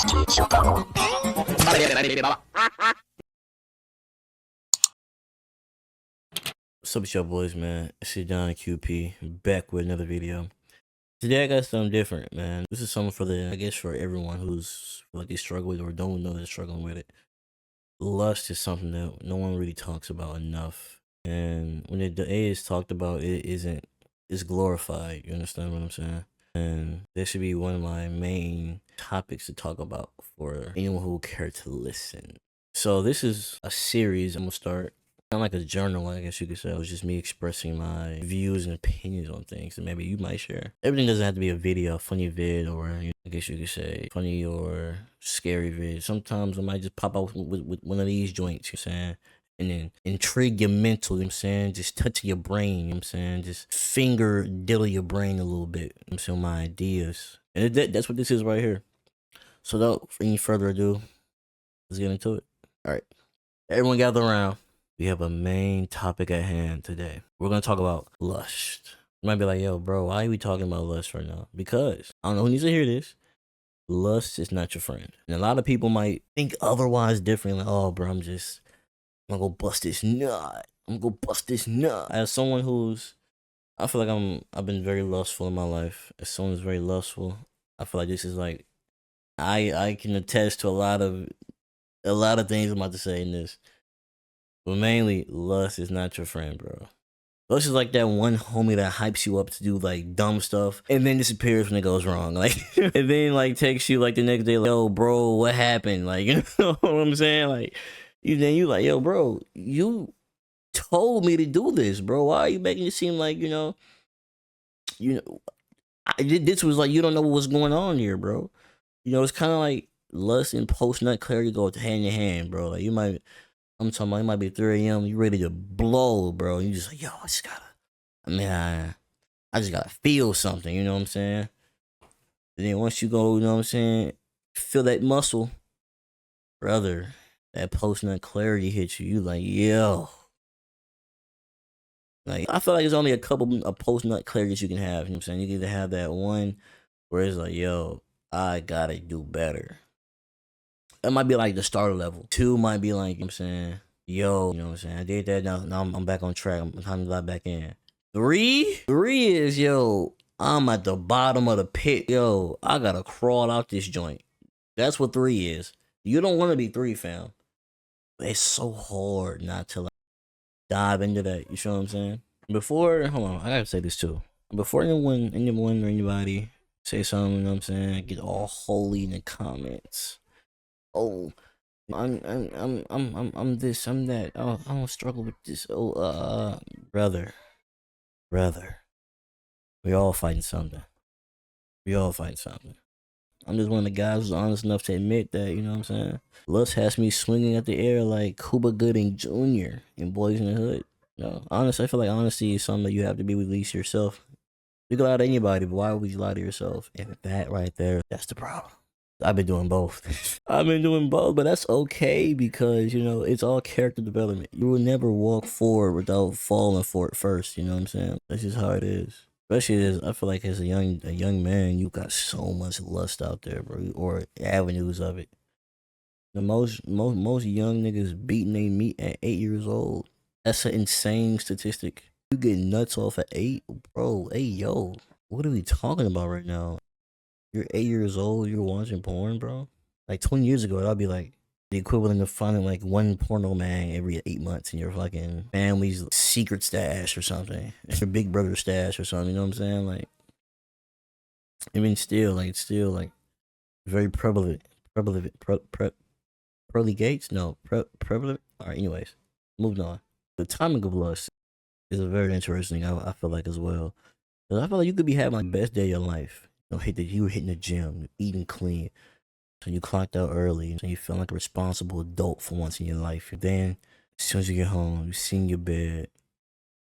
What's up with your boys, man? It's your Don QP, back with another video. Today I got something different, man. This is something for I guess for everyone who's like they struggle with or don't know they're struggling with it. Lust is something that no one really talks about enough. And when it is talked about, it's glorified. You understand what I'm saying? And this should be one of my main topics to talk about for anyone who care to listen. So this is a series I'm gonna start. Kind of like a journal, I guess you could say. It was just me expressing my views and opinions on things that maybe you might share. Everything doesn't have to be a video, a funny vid, or I guess you could say funny or scary vid. Sometimes I might just pop out with one of these joints, you know what I'm saying? And then intrigue your mental, you know what I'm saying? Just touch your brain, you know what I'm saying? Just finger diddle your brain a little bit, you know what I'm saying? My ideas. And that's what this is right here. So without any further ado, let's get into it. All right. Everyone gather around. We have a main topic at hand today. We're going to talk about lust. You might be like, yo, bro, why are we talking about lust right now? Because, I don't know who needs to hear this, lust is not your friend. And a lot of people might think otherwise different. Like, oh, bro, I'm going to go bust this nut. I'm going to go bust this nut. As someone I feel like I've been very lustful in my life. As someone who's very lustful, I feel like this is like, I can attest to a lot of things I'm about to say in this. But mainly, lust is not your friend, bro. Lust is like that one homie that hypes you up to do like dumb stuff and then disappears when it goes wrong. Like, and then like texts you like the next day, like, yo, bro, what happened? Like, you know what I'm saying? Like, you like, yo, bro, you told me to do this, bro. Why are you making it seem like, this was like, you don't know what's going on here, bro. It's kind of like lust and post-nut clarity go hand in hand, bro. Like, I'm talking about it might be 3 a.m. You ready to blow, bro. You just like, yo, I just gotta feel something, you know what I'm saying? And then once you go, you know what I'm saying, feel that muscle, brother, that post-nut clarity hits you. You like, yo. Like, I feel like there's only a couple of post-nut clarities you can have, you know what I'm saying? You can either have that one where it's like, yo, I gotta do better. It might be like the starter level. 2 might be like, you know what I'm saying, yo, you know what I'm saying, I did that, now I'm back on track, I'm time to dive back in. 3 is, yo, I'm at the bottom of the pit, yo, I gotta crawl out this joint. That's what 3 is. You don't want to be 3, fam. But it's so hard not to like dive into that, you know what I'm saying? Hold on, I gotta say this too. Before anyone or anybody say something, you know what I'm saying, get all holy in the comments. Oh, I'm this, I'm that. Oh, I don't struggle with this. Oh, brother, we all fighting something. I'm just one of the guys who's honest enough to admit that, you know what I'm saying? Lust has me swinging at the air like Cuba Gooding Jr. in Boys in the Hood. Honestly, I feel like honesty is something that you have to be with at least yourself. You can lie to anybody, but why would you lie to yourself? And that right there, that's the problem. I've been doing both. But that's okay because, it's all character development. You will never walk forward without falling for it first, you know what I'm saying? That's just how it is. Especially I feel like as a young man, you got so much lust out there, bro, or avenues of it. The most young niggas beating they meat at 8 years old. That's an insane statistic. You get nuts off at 8, bro. Hey, yo, what are we talking about right now? You're 8 years old, you're watching porn, bro? Like 20 years ago, that'd be like the equivalent of finding like one porno man every 8 months in your fucking family's secret stash or something. Your big brother stash or something, you know what I'm saying? Like, I mean, it's still like very prevalent. Pearly Gates? No, prevalent? Alright, anyways, moving on. The timing of lust is a very interesting, I feel like, as well. Because I feel like you could be having like the best day of your life. You were hitting the gym, eating clean, so you clocked out early, so you feel like a responsible adult for once in your life. And then, as soon as you get home, you sit in your bed,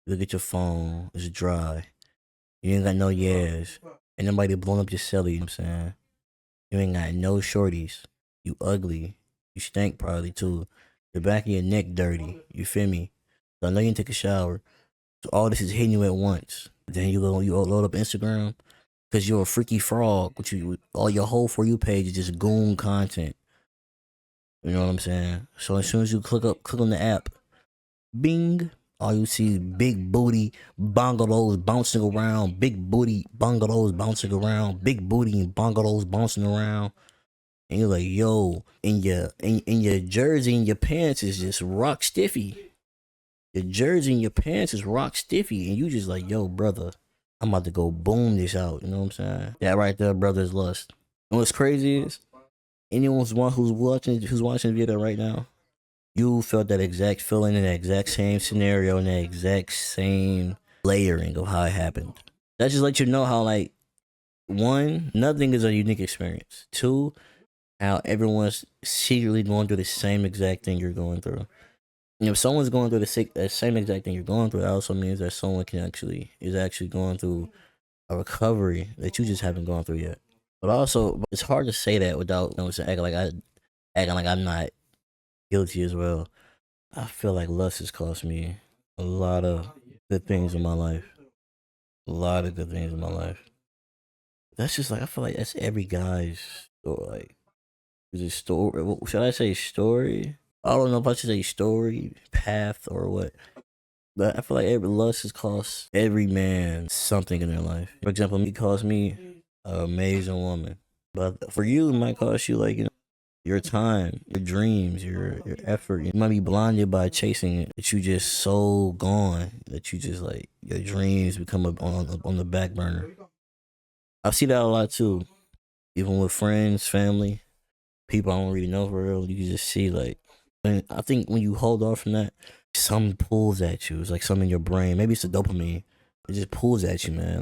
you look at your phone, it's dry, you ain't got no yes, and nobody blowing up your celly, you know what I'm saying? You ain't got no shorties, you ugly, you stink probably too, the back of your neck dirty, you feel me? So I know you didn't take a shower, so all this is hitting you at once. Then you load up Instagram, because you're a freaky frog. Which all your whole For You page is just goon content. You know what I'm saying? So as soon as you click on the app, bing, all you see is big booty bungalows bouncing around, big booty bungalows bouncing around, big booty and bungalows bouncing around. And you're like, yo, in your jersey and your pants is just rock stiffy. Your jersey and your pants is rock stiffy, and you just like, yo, brother, I'm about to go boom this out. You know what I'm saying? That right there, brother, is lust. And what's crazy is anyone's one who's watching the video right now, you felt that exact feeling in that exact same scenario, in that exact same layering of how it happened. That just lets you know how, like, one, nothing is a unique experience. Two, how everyone's secretly going through the same exact thing you're going through. And if someone's going through the same exact thing you're going through, that also means that someone is actually going through a recovery that you just haven't gone through yet. But also, it's hard to say that without, you know, acting like I'm not guilty as well. I feel like lust has cost me a lot of good things in my life. A lot of good things in my life. That's just like, I feel like that's every guy's story. Like, is it story? Should I say story? I don't know if I should say story, path, or what. But I feel like every lust has cost every man something in their life. For example, it cost me an amazing woman. But for you, it might cost you, like, you know, your time, your dreams, your effort. You might be blinded by chasing it. That you just so gone that you just, like, your dreams become on the back burner. I see that a lot too. Even with friends, family, people I don't really know for real. You can just see, like, and I think when you hold off from that, something pulls at you. It's like something in your brain. Maybe it's the dopamine. It just pulls at you, man.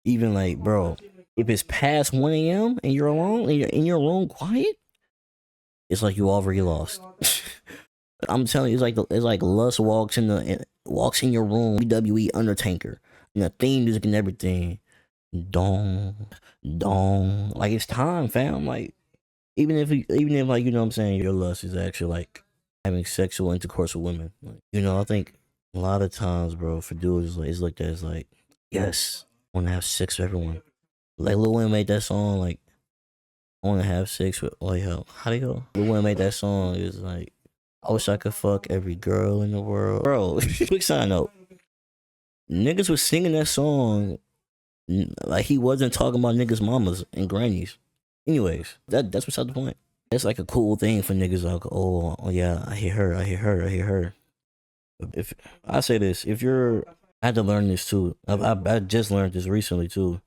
Even like, bro, if it's past 1 a.m. and you're alone and you're in your room quiet, it's like you already lost. I'm telling you, it's like lust walks in your room. WWE Undertaker, you know, theme music and everything. Dong, dong. Like, it's time, fam. Like, even if like, you know what I'm saying, your lust is actually like having sexual intercourse with women. Like, you know, I think a lot of times, bro, for dudes, it's looked at as like, yes, I want to have sex with everyone. Like Lil Wayne made that song, like, I want to have sex with, like, how do you go? Lil Wayne made that song. It was like, I wish I could fuck every girl in the world, bro. Quick side note: niggas was singing that song like he wasn't talking about niggas' mamas and grannies. Anyways, that's beside the point. It's like a cool thing for niggas, like, oh yeah, I hear her. If I say this, I had to learn this too. I just learned this recently too.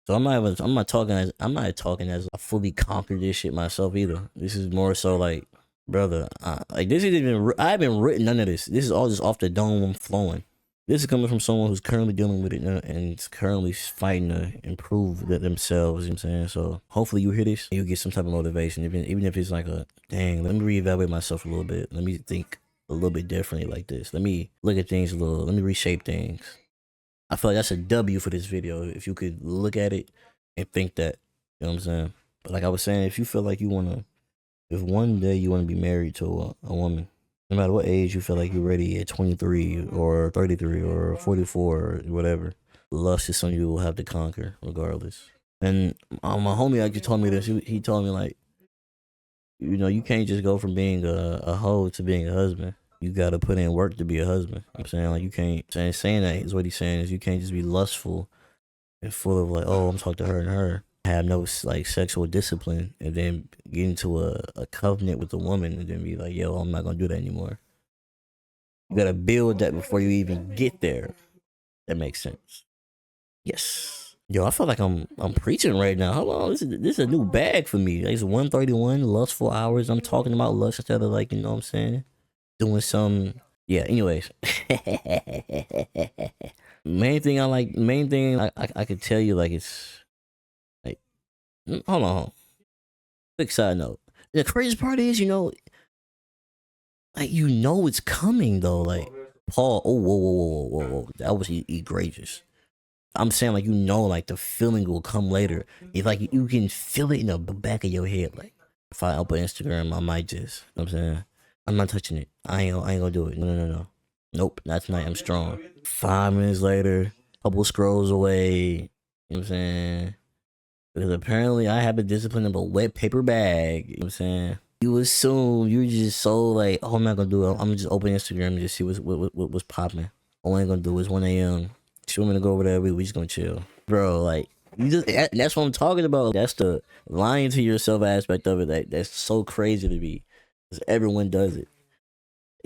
So I'm not talking as I fully conquered this shit myself either. This is more so like, brother, like, this isn't even, I haven't written none of this. This is all just off the dome flowing. This is coming from someone who's currently dealing with it and is currently fighting to improve themselves. You know what I'm saying? So hopefully you hear this and you get some type of motivation, even if it's like a, dang, let me reevaluate myself a little bit. Let me think a little bit differently like this. Let me look at things let me reshape things. I feel like that's a W for this video. If you could look at it and think that, you know what I'm saying? But like I was saying, if you feel like if one day you want to be married to a woman, no matter what age you feel like you're ready at 23 or 33 or 44 or whatever, lust is something you will have to conquer regardless. And my homie actually told me this. He told me, like, you know, you can't just go from being a hoe to being a husband. You gotta put in work to be a husband. I'm saying, like, you can't, saying that is what he's saying is you can't just be lustful and full of like, oh, I'm talking to her and her, have no like sexual discipline, and then get into a covenant with a woman and then be like, yo, I'm not gonna do that anymore. You gotta build that before you even get there. That makes sense. Yes. Yo, I feel like I'm preaching right now. Hold on, this is a new bag for me. It's 1:31, lustful hours. I'm talking about lust instead of, like, you know what I'm saying, doing some. Yeah. Anyways, main thing I could tell you, like, it's like, hold on. Quick side note. The crazy part is, you know, like, you know it's coming though. Like, Paul. Oh, whoa. That was egregious. I'm saying, like, you know, like, the feeling will come later. It's like you can feel it in the back of your head. Like, if I open Instagram, I might just, you know what I'm saying, I'm not touching it. I ain't gonna do it. No. Nope, not tonight. I'm strong. 5 minutes later, couple scrolls away. You know what I'm saying? Because apparently I have the discipline of a wet paper bag. You know what I'm saying? You assume you're just so like, oh, I'm not gonna do it. I'm gonna just open Instagram and just see what's popping. All I'm gonna do is 1 a.m. She want me to go over there. We just gonna chill, bro. Like you just that's what I'm talking about. That's the lying to yourself aspect of it. That's so crazy to me, because everyone does it.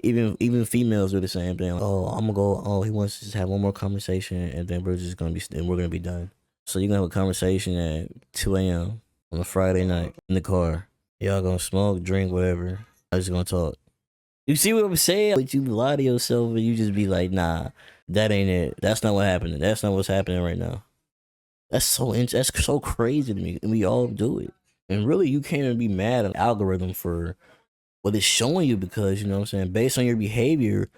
Even females do the same thing. Oh, I'm gonna go. Oh, he wants to just have one more conversation, and then we're gonna be done. So you're gonna have a conversation at 2 a.m. on a Friday night in the car. Y'all gonna smoke, drink, whatever. I'm just gonna talk. You see what I'm saying? But you lie to yourself and you just be like, nah, that ain't it. That's not what happened. That's not what's happening right now. That's so crazy to me. And we all do it. And really, you can't even be mad at the algorithm for what it's showing you, because, you know what I'm saying, based on your behavior,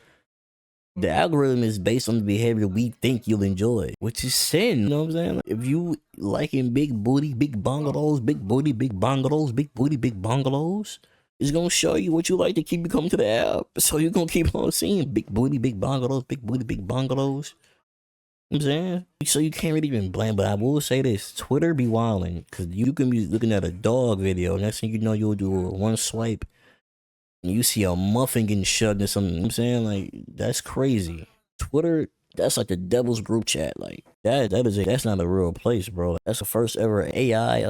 the algorithm is based on the behavior we think you'll enjoy, which is sin. You know what I'm saying? Like, if you liking big booty, big bungalows, big booty, big bungalows, big booty, big bungalows, it's gonna show you what you like to keep you coming to the app. So you're gonna keep on seeing big booty, big bungalows, big booty, big bungalows. You know what I'm saying? So you can't really even blame, but I will say this: Twitter be wilding, because you can be looking at a dog video. Next thing you know, you'll do one swipe and you see a muffin getting shoved in something. You know what I'm saying? Like, that's crazy. Twitter, that's like the devil's group chat. Like that's not a real place, bro. That's the first ever AI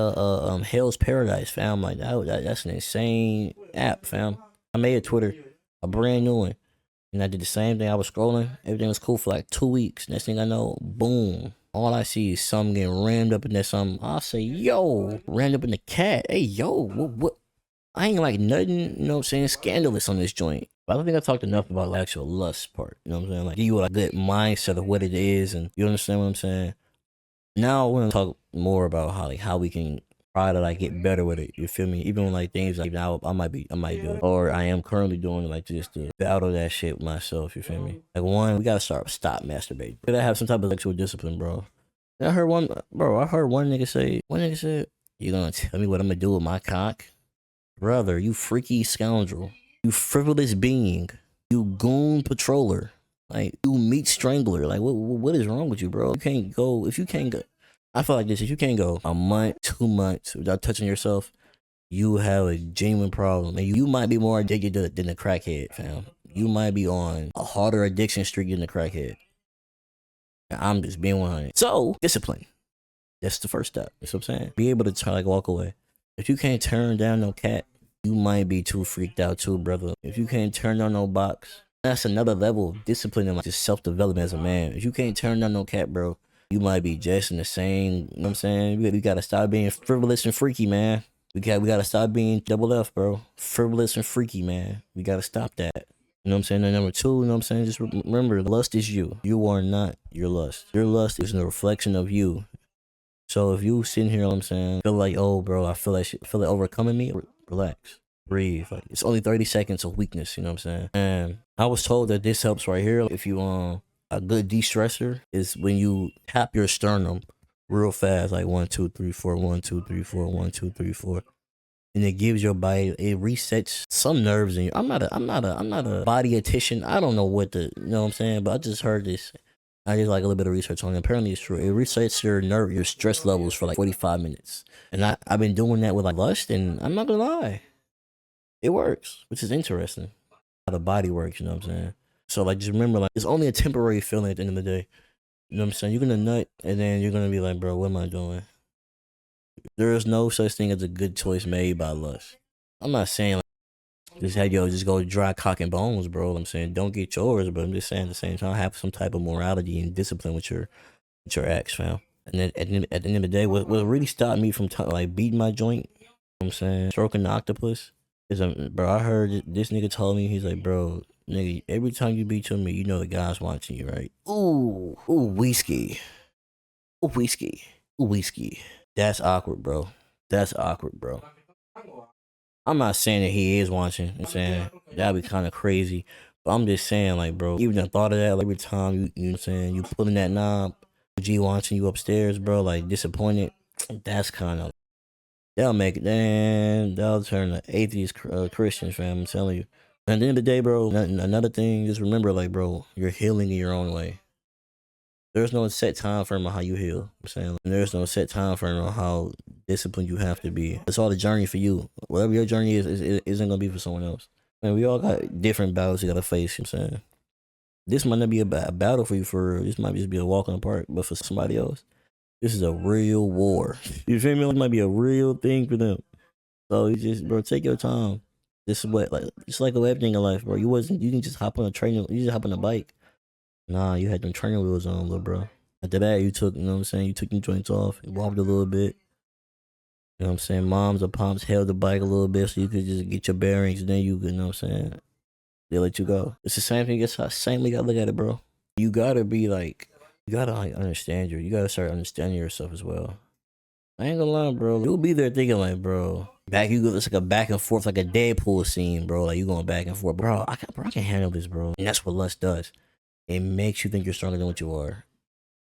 Hell's Paradise, fam. Like that's an insane app, fam. I made a Twitter, a brand new one. And I did the same thing. I was scrolling. Everything was cool for like 2 weeks. Next thing I know, boom. All I see is something getting rammed up in there. Something. I'll say, yo, rammed up in the cat. Hey, yo, what? I ain't like nothing, you know what I'm saying, scandalous on this joint. But I don't think I talked enough about the actual lust part. You know what I'm saying? Like, give you a good mindset of what it is, and you understand what I'm saying? Now I want to talk more about how we can try to like get better with it. You feel me? Even when like things like now I might do it, or I am currently doing like just to battle that shit with myself. You feel me? Like, one, we gotta stop masturbating. We gotta have some type of sexual discipline, bro. And I heard one nigga say, "You gonna tell me what I'm gonna do with my cock?" Brother, you freaky scoundrel. You frivolous being. You goon patroller. Like, you meat strangler. Like, what is wrong with you, bro? You can't go, if you can't go, I feel like this, if you can't go a month, 2 months without touching yourself, you have a genuine problem. And you might be more addicted than the crackhead, fam. You might be on a harder addiction streak than the crackhead. I'm just being 100. So, discipline. That's the first step. You know what I'm saying? Be able to try, like, walk away. If you can't turn down no cat, you might be too freaked out too, brother. If you can't turn down no box, that's another level of discipline and like just self-development as a man. If you can't turn down no cat, bro, you might be just in the same, you know what I'm saying? We gotta stop being frivolous and freaky, man. We gotta stop being double F, bro. Frivolous and freaky, man. We gotta stop that. You know what I'm saying? And number two, you know what I'm saying? Just remember, lust is you. You are not your lust. Your lust is a reflection of you. So if you sitting here, you know what I'm saying, feel like, oh, bro, I feel it overcoming me, relax, breathe. Like, it's only 30 seconds of weakness, you know what I'm saying? And I was told that this helps right here. If you a good de-stressor is when you tap your sternum real fast, like 1 2 3 4, 1 2 3 4, 1 2 3 4. And it gives your body, it resets some nerves in you. I'm not a bodytician. I don't know what you know what I'm saying, but I just heard this. I did like a little bit of research on it. Apparently it's true. It resets your stress levels for like 45 minutes. And I've been doing that with like lust, and I'm not gonna lie, it works, which is interesting. How the body works, you know what I'm saying? So like, just remember, like, it's only a temporary feeling at the end of the day. You know what I'm saying? You're gonna nut, and then you're gonna be like, bro, what am I doing? There is no such thing as a good choice made by lust. I'm not saying like, just go dry cock and bones, bro. I'm saying don't get yours, but I'm just saying at the same time, have some type of morality and discipline with your acts, fam. And then at the end of the day, what really stopped me from like beating my joint, you know what I'm saying, stroking the octopus, is bro, I heard this nigga told me, he's like, bro, nigga, every time you beat your meat, you know the guy's watching you, right? Ooh, whiskey. Ooh, whiskey. Ooh, whiskey. That's awkward, bro. That's awkward, bro. I'm not saying that he is watching. You know what I'm saying that'd be kind of crazy. But I'm just saying, like, bro, even the thought of that, like, every time you know what I'm saying, you pulling that knob, G watching you upstairs, bro, like, disappointed. That's kind of, that'll make it, damn, that'll turn to atheist Christians, fam. I'm telling you. And at the end of the day, bro, another thing, just remember, like, bro, you're healing in your own way. There's no set time frame on how you heal. I'm saying, and there's no set time frame on how disciplined you have to be. It's all the journey for you. Whatever your journey is, it isn't gonna be for someone else. And we all got different battles you gotta face. You know what I'm saying, this might not be a battle for you. For real. This might just be a walk in the park, but for somebody else, this is a real war. You feel me? It might be a real thing for them. So you just, bro, take your time. This is what, like, it's like everything in life, bro. You can just hop on a train. You just hop on a bike. Nah, you had them training wheels on, little bro. After that, you took, you know what I'm saying, you took your joints off, you walked a little bit. You know what I'm saying? Moms or pops held the bike a little bit so you could just get your bearings, and then you know what I'm saying, they let you go. It's the same thing. It's the same way you gotta look at it, bro. You gotta be like, you gotta like understand you gotta start understanding yourself as well. I ain't gonna lie, bro. You'll be there thinking like, bro, it's like a back and forth, like a Deadpool scene, bro. Like you going back and forth, bro. I can handle this, bro. And that's what lust does. It makes you think you're stronger than what you are.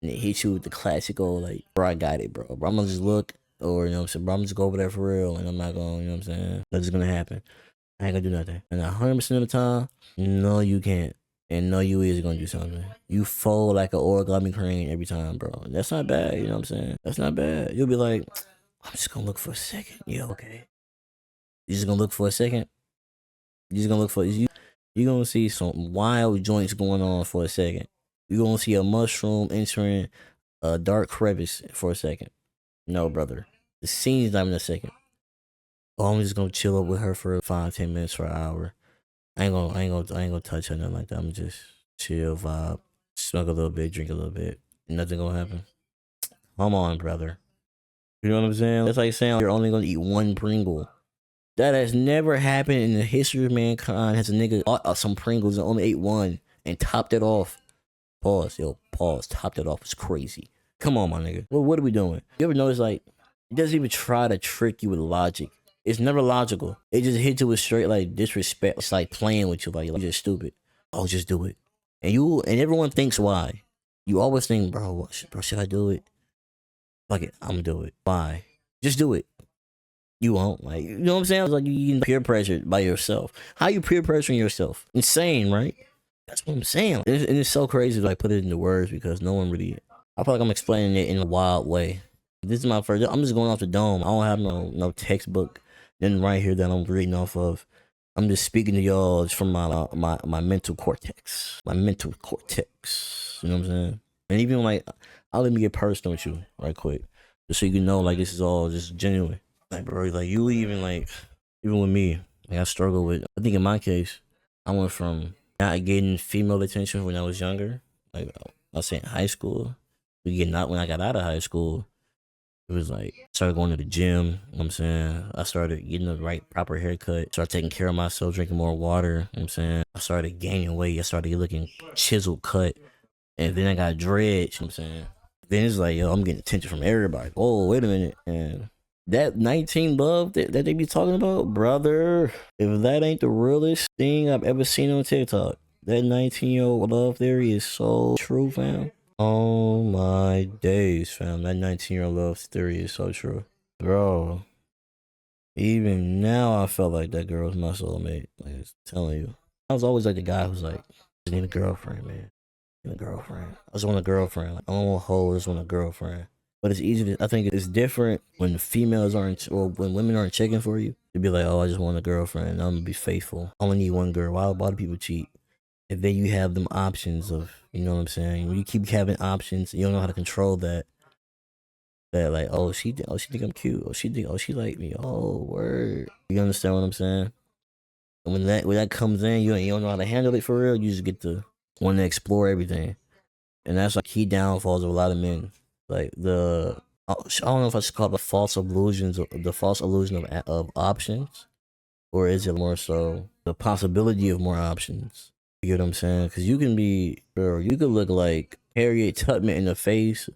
And it hits you with the classical, like, bro, I got it, bro. I'm gonna just look, or, you know what I'm saying, bro, I'm just go over there for real, and I'm not gonna, you know what I'm saying, nothing's gonna happen. I ain't gonna do nothing. And 100% of the time, no, you can't. And no, you is gonna do something. You fold like an origami crane every time, bro. That's not bad, you know what I'm saying? That's not bad. You'll be like, I'm just gonna look for a second. Yeah, okay. You just gonna look for a second? You just gonna look for, you're gonna see some wild joints going on for a second. You're gonna see a mushroom entering a dark crevice for a second. No, brother. The scene's not even a second. Oh, I'm just gonna chill up with her for 5-10 minutes for an hour. I ain't gonna touch her, nothing like that. I'm just chill, vibe, smoke a little bit, drink a little bit. Nothing gonna happen. Come on, brother. You know what I'm saying? That's like saying you're only gonna eat one Pringle. That has never happened in the history of mankind. Has a nigga bought some Pringles and only ate one and topped it off. Pause, yo, pause. Topped it off. It's crazy. Come on, my nigga. Well, what are we doing? You ever notice, like, it doesn't even try to trick you with logic. It's never logical. It just hits you with straight, like, disrespect. It's like playing with you, like, you're just stupid. Oh, just do it. And everyone thinks why. You always think, bro, should I do it? Fuck it, I'm gonna do it. Why? Just do it. You won't, like, you know what I'm saying? It's like you get peer pressured by yourself. How you peer pressuring yourself? Insane, right? That's what I'm saying. And it's so crazy to like put it into words because no one really. I feel like I'm explaining it in a wild way. This is my first. I'm just going off the dome. I don't have no textbook. Then right here that I'm reading off of. I'm just speaking to y'all just from my mental cortex. My mental cortex. You know what I'm saying? And even like, I'll let me get personal with you right quick, just so you can know like this is all just genuine. Like, bro, like you even with me, like I struggle with. I think in my case, I went from not getting female attention when I was younger, like I was saying high school, to getting out when I got out of high school. It was like I started going to the gym. You know what I'm saying, I started getting the right proper haircut. Started taking care of myself, drinking more water. You know what I'm saying, I started gaining weight. I started looking chiseled cut, and then I got dreads. You know what I'm saying, then it's like, yo, I'm getting attention from everybody. Oh, wait a minute, and that 19 love that they be talking about, brother, if that ain't the realest thing I've ever seen on TikTok, that 19-year-old love theory is so true, fam. Oh my days, fam. That 19-year-old love theory is so true. Bro, even now I felt like that girl was my soulmate. Like, I'm telling you. I was always like the guy who's like, I need a girlfriend, man. I need a girlfriend. I just want a girlfriend. Like, I don't want a hoe, I just want a girlfriend. But it's easy to, I think it's different when females aren't, or when women aren't checking for you. To be like, oh, I just want a girlfriend. I'm gonna be faithful. I only need one girl. Why do people cheat? And then you have them options of, you know what I'm saying? When you keep having options, you don't know how to control that. That like, oh, she think I'm cute. Oh, she like me. Oh, word. You understand what I'm saying? And when that comes in, you don't know how to handle it for real. You just get to want to explore everything, and that's like key downfalls of a lot of men. Like I don't know if I should call it the false illusion of options, or is it more so the possibility of more options? You get what I'm saying? Because you can be, bro, you could look like Harriet Tubman in the face,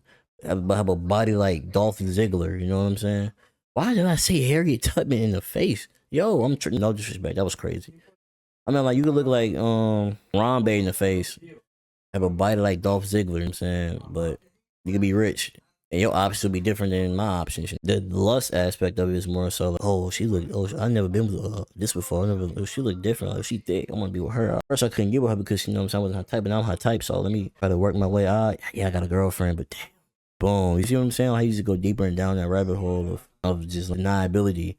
have a body like Dolph Ziggler. You know what I'm saying? Why did I say Harriet Tubman in the face? Yo, no disrespect, that was crazy. I mean, like, you could look like Harambe in the face, have a body like Dolph Ziggler. You know what I'm saying, but you could be rich And your options will be different than my options. The lust aspect of it is more so like, oh, she look, oh, I never been with this before. I never, oh, she look different. Like, she thick. I want to be with her. First, I couldn't get with her because, you know what I'm saying, I wasn't her type, but now I'm her type. So let me try to work my way out. Yeah, I got a girlfriend, but damn. Boom. You see what I'm saying? Like, I used to go deeper and down that rabbit hole of just like, deniability.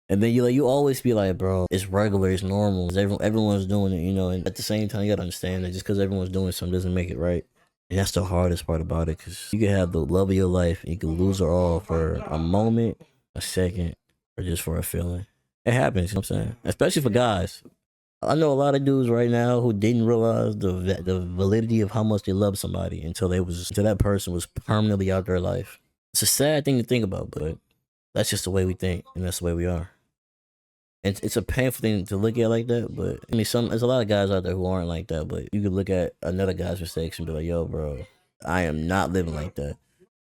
And then you always be like, bro, it's regular, it's normal. Everyone's doing it, you know. And at the same time, you gotta understand that just because everyone's doing something doesn't make it right. And that's the hardest part about it, because you can have the love of your life and you can lose her all for a moment, a second, or just for a feeling. It happens, you know what I'm saying? Especially for guys. I know a lot of dudes right now who didn't realize the validity of how much they love somebody until that person was permanently out their life. It's a sad thing to think about, but that's just the way we think, and that's the way we are. And it's a painful thing to look at like that, but I mean, there's a lot of guys out there who aren't like that, but you could look at another guy's mistakes and be like, yo, bro, I am not living like that.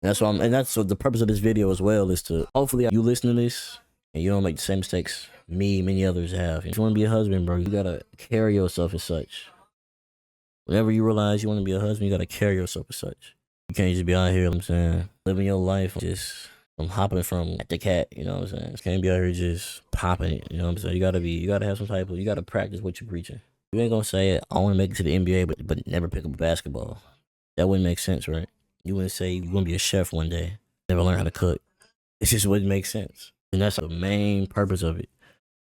And that's what the purpose of this video as well is to hopefully you listen to this and you don't make the same mistakes many others have. If you want to be a husband, bro, you gotta carry yourself as such. Whenever you realize you want to be a husband, you gotta carry yourself as such. You can't just be out here, you know what I'm saying, living your life just from hopping from cat to cat, you know what I'm saying? You can't be out here just popping it, you know what I'm saying? You gotta have some type of, you gotta practice what you're preaching. You ain't gonna say, I want to make it to the NBA, but never pick up a basketball. That wouldn't make sense, right? You wouldn't say you're gonna be a chef one day, never learn how to cook. It just wouldn't make sense. And that's the main purpose of it.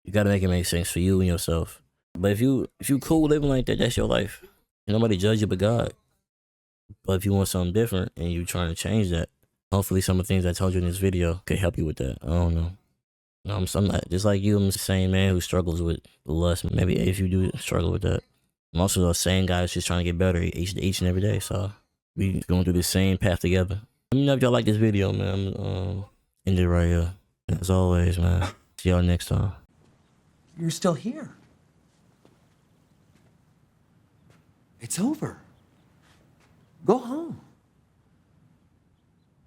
You gotta make it make sense for you and yourself. But if you cool living like that, that's your life. And nobody judge you but God. But if you want something different and you're trying to change that, hopefully some of the things I told you in this video could help you with that. I don't know. I'm not, just like you, I'm the same man who struggles with lust. Maybe if you do struggle with that. I'm also the same guy who's just trying to get better each and every day. So we going through the same path together. Let me know if y'all like this video, man. I'm end it right here. As always, man. See y'all next time. You're still here. It's over. Go home.